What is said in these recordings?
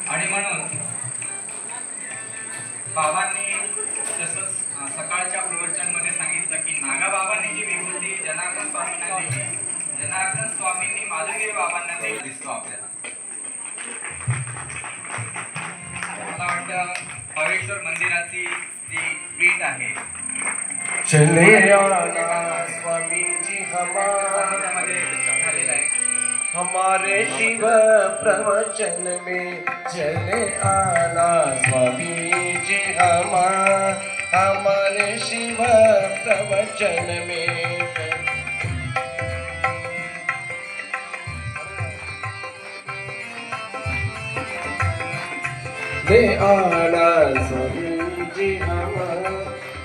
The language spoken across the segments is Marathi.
आणि म्हणून बाबांनी तसंच सकाळच्या प्रवचनमध्ये सांगितलं की नागाबाबांनी जी विभूती जनार्दन स्वामींना दिली, जनार्दन स्वामींनी माधुगिरी बाबांना दिली दिसतो आपल्याला. मला वाटतं हरेश्वर मंदिराची जी पीठ आहे चले आना स्वामी जी त्यामध्ये झालेलं आहे. हमारे शिव प्रवचन में चले आना स्वामी जी हमारे शिव प्रवचन में ले आना स्वामी जी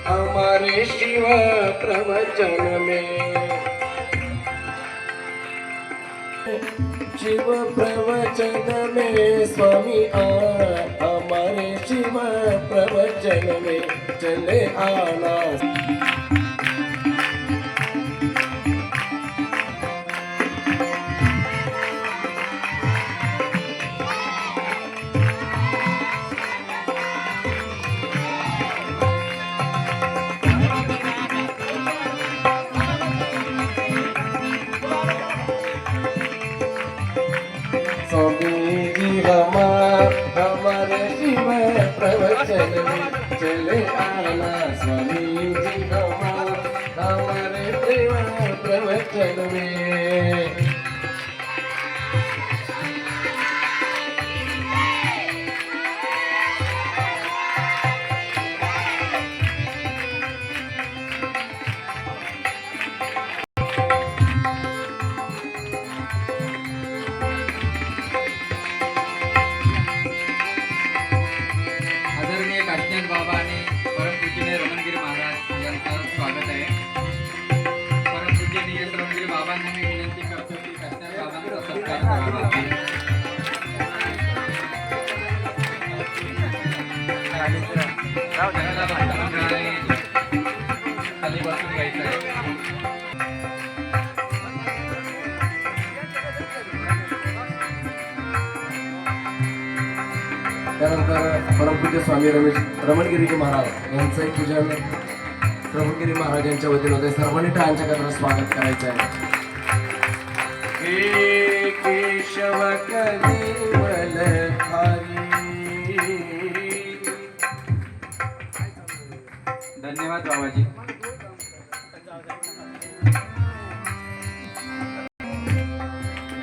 हमारे शिव प्रवचन में शिव प्रवचन में स्वामी हमारे शिव प्रवचन में चले आना. स्वामी जी हमारे शिव प्रवचन में चले आना स्वामी जी हमारे शिव प्रवचन में. काशीनाथ बाबा आणि परमपूजनीय रमणगिरी महाराज यांचं स्वागत आहे. परमपूजनीय रमणगिरी बाबांना मी विनंती करतो की काशीनाथ बाबांचा सत्कार करावा. खाली बसून घ्यायचं आहे. त्यानंतर परमपूज्य स्वामी रमणगिरीजी महाराज यांचं एक पूजन रमणगिरी महाराज यांच्या वतीने होते. सर्वांनी टाळ्यांच्या गजरात स्वागत करायचं आहे. हे केशव कलिवल हरी. धन्यवाद बाबाजी.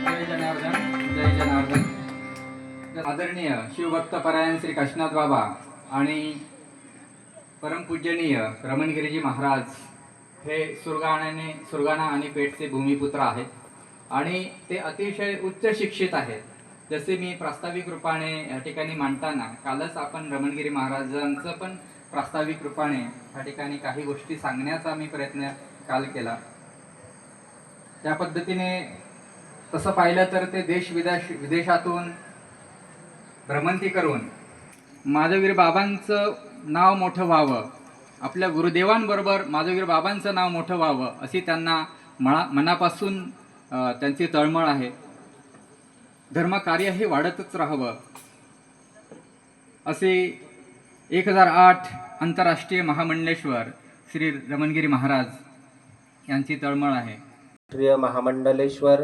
जय जनार्दन, जय जनार्दन. आदरणीय शिवभक्त परायण श्री काशीनाथ बाबा आणि परमपूजनीय रमणगिरीजी महाराज हे सुरगाणा आणि पेठचे भूमिपुत्र आहेत आणि ते अतिशय उच्च शिक्षित आहेत. जसे मी प्रास्ताविक रूपाने या ठिकाणी मांडताना कालच आपण रमणगिरी महाराजांचं पण प्रास्ताविक रूपाने या ठिकाणी काही गोष्टी सांगण्याचा मी प्रयत्न काल केला. त्या पद्धतीने तसं पाहिलं तर ते विदेशातून भ्रमंती करून माधवगिरी बाबांचं नाव मोठं व्हावं, आपल्या गुरुदेवांबरोबर माधवगिरी बाबांचं नाव मोठं व्हावं अशी त्यांना मनापासून त्यांची तळमळ आहे. धर्मकार्यही वाढतच राहावं असे 1008 आंतरराष्ट्रीय महामंडलेश्वर श्री रमणगिरी महाराज यांची तळमळ आहे. राष्ट्रीय महामंडलेश्वर